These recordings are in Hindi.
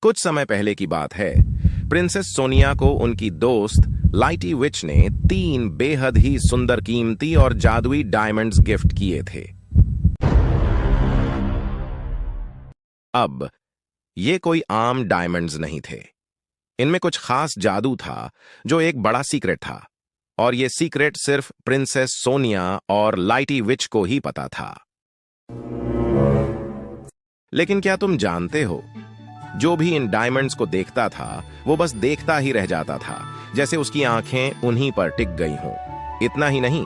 कुछ समय पहले की बात है। प्रिंसेस सोनिया को उनकी दोस्त लाइटी विच ने 3 बेहद ही सुंदर, कीमती और जादुई डायमंड्स गिफ्ट किए थे। अब ये कोई आम डायमंड्स नहीं थे। इनमें कुछ खास जादू था जो एक बड़ा सीक्रेट था, और ये सीक्रेट सिर्फ प्रिंसेस सोनिया और लाइटी विच को ही पता था। लेकिन क्या तुम जानते हो, जो भी इन डायमंड्स को देखता था वो बस देखता ही रह जाता था, जैसे उसकी आंखें उन्हीं पर टिक गई हों। इतना ही नहीं,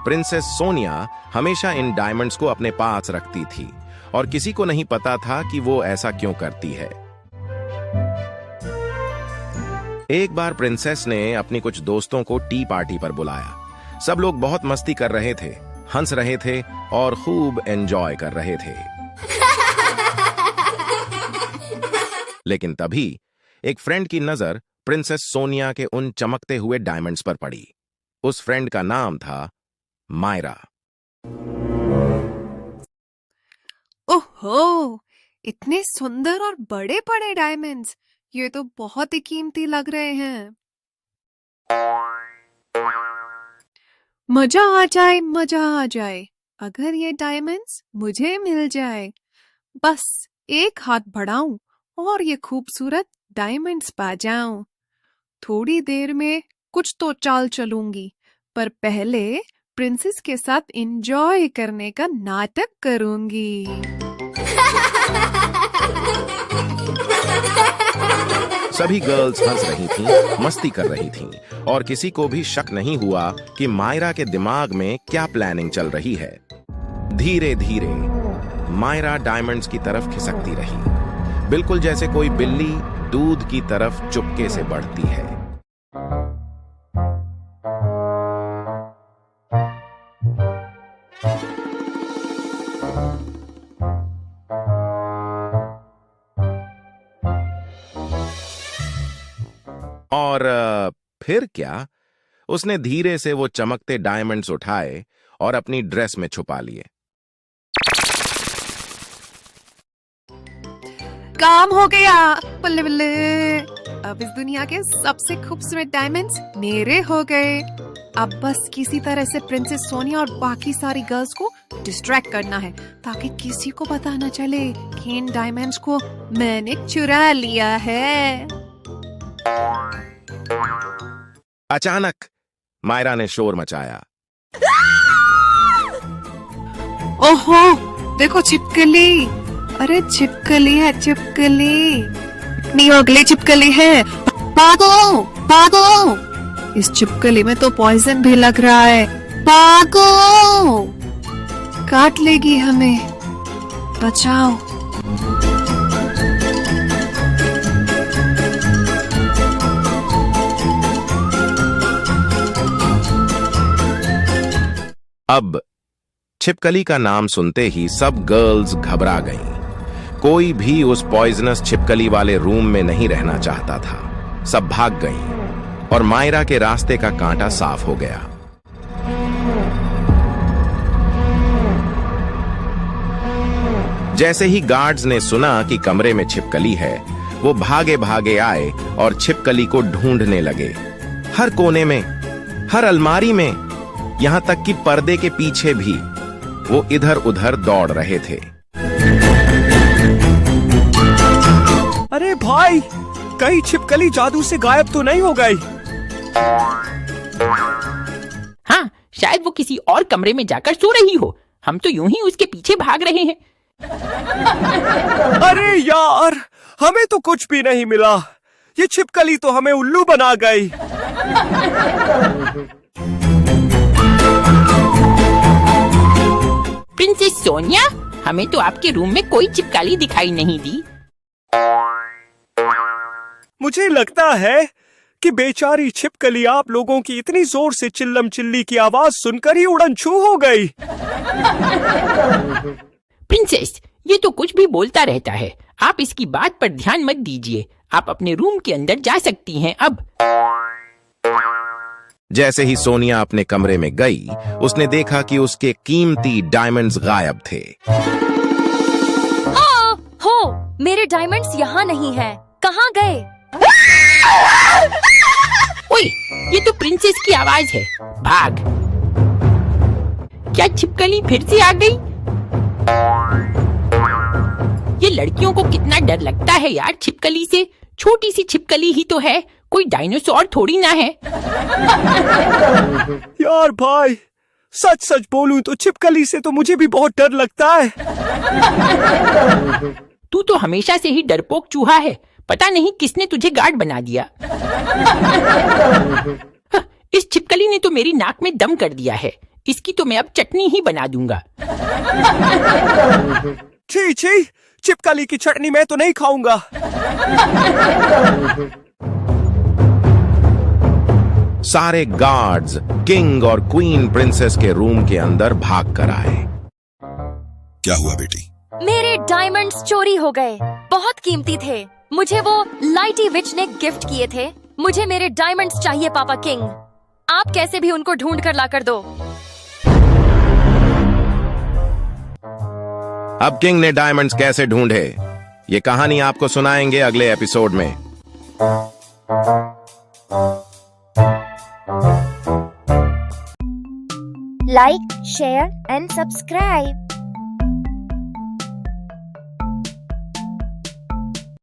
प्रिंसेस सोनिया हमेशा इन डायमंड्स को अपने पास रखती थी और किसी को नहीं पता था कि वो ऐसा क्यों करती है। एक बार प्रिंसेस ने अपनी कुछ दोस्तों को टी पार्टी पर बुलाया। सब लोग बहुत मस्ती कर रहे थे, हंस रहे थे और खूब एंजॉय कर रहे थे। लेकिन तभी एक फ्रेंड की नजर प्रिंसेस सोनिया के उन चमकते हुए डायमंड्स पर पड़ी। उस फ्रेंड का नाम था मायरा। ओहो, इतने सुंदर और बड़े बड़े डायमंड्स, ये तो बहुत ही कीमती लग रहे हैं। मजा आ जाए, मजा आ जाए, अगर ये डायमंड्स मुझे मिल जाए। बस एक हाथ बढ़ाऊं और ये खूबसूरत डायमंड्स पा जाऊं। थोड़ी देर में कुछ तो चाल चलूंगी, पर पहले प्रिंसेस के साथ एंजॉय करने का नाटक करूंगी। सभी गर्ल्स हंस रही थीं, मस्ती कर रही थीं, और किसी को भी शक नहीं हुआ कि मायरा के दिमाग में क्या प्लानिंग चल रही है। धीरे धीरे मायरा डायमंड्स की तरफ खिसकती रही, बिल्कुल जैसे कोई बिल्ली दूध की तरफ चुपके से बढ़ती है। और फिर क्या, उसने धीरे से वो चमकते डायमंड्स उठाए और अपनी ड्रेस में छुपा लिए। काम हो गया, बल्ले बल्ले। अब इस दुनिया के सबसे खूबसूरत डायमंड्स मेरे हो गए। अब बस किसी तरह से प्रिंसेस सोनिया और बाकी सारी गर्ल्स को डिस्ट्रैक्ट करना है, ताकि किसी को पता न चले कि इन डायमंड्स को मैंने चुरा लिया है। अचानक मायरा ने शोर मचाया। ओहो, देखो छिपकली। अरे छिपकली है, छिपकली। इतनी अगली छिपकली है। भागो, भागो। इस छिपकली में तो पॉइजन भी लग रहा है। भागो, काट लेगी हमें। बचाओ। अब छिपकली का नाम सुनते ही सब गर्ल्स घबरा गईं। कोई भी उस पॉइजनस छिपकली वाले रूम में नहीं रहना चाहता था। सब भाग गईं और मायरा के रास्ते का कांटा साफ हो गया। जैसे ही गार्ड्स ने सुना कि कमरे में छिपकली है, वो भागे भागे आए और छिपकली को ढूंढने लगे। हर कोने में, हर अलमारी में, यहां तक कि पर्दे के पीछे भी वो इधर उधर दौड़ रहे थे। अरे भाई, कहीं छिपकली जादू से गायब तो नहीं हो गई? हाँ, शायद वो किसी और कमरे में जाकर सो रही हो। हम तो यूं ही उसके पीछे भाग रहे हैं। अरे यार, हमें तो कुछ भी नहीं मिला। ये छिपकली तो हमें उल्लू बना गई। प्रिंसेस सोनिया, हमें तो आपके रूम में कोई छिपकली दिखाई नहीं दी। मुझे लगता है कि बेचारी छिपकली आप लोगों की इतनी जोर से चिल्लम चिल्ली की आवाज सुनकर ही उड़न छू हो गई। प्रिंसेस, ये तो कुछ भी बोलता रहता है। आप इसकी बात पर ध्यान मत दीजिए। आप अपने रूम के अंदर जा सकती हैं अब। जैसे ही सोनिया अपने कमरे में गई, उसने देखा कि उसके कीमती डायमंड्स गायब थे। हो, मेरे डायमंड्स यहाँ नहीं हैं। कहाँ गए? ओए, ये तो प्रिंसेस की आवाज है। भाग। क्या छिपकली फिर से आ गई? ये लड़कियों को कितना डर लगता है यार छिपकली से। छोटी सी छिपकली ही तो है, कोई डायनासोर थोड़ी ना है। यार भाई, सच सच बोलूं तो छिपकली से तो मुझे भी बहुत डर लगता है। तू तो हमेशा से ही डरपोक चूहा है, पता नहीं किसने तुझे गार्ड बना दिया। इस छिपकली ने तो मेरी नाक में दम कर दिया है, इसकी तो मैं अब चटनी ही बना दूंगा। छी छी, छिपकली की चटनी मैं तो नहीं खाऊंगा। सारे गार्ड्स किंग और क्वीन प्रिंसेस के रूम के अंदर भाग कर आए। क्या हुआ बेटी? मेरे डायमंड्स चोरी हो गए, बहुत कीमती थे। मुझे वो लाइटी विच ने गिफ्ट किए थे। मुझे मेरे डायमंड्स चाहिए पापा किंग। आप कैसे भी उनको ढूंढ कर लाकर दो। अब किंग ने डायमंड्स कैसे ढूंढे, ये कहानी आपको सुनाएंगे अगले एपिसोड में। Like, share and subscribe.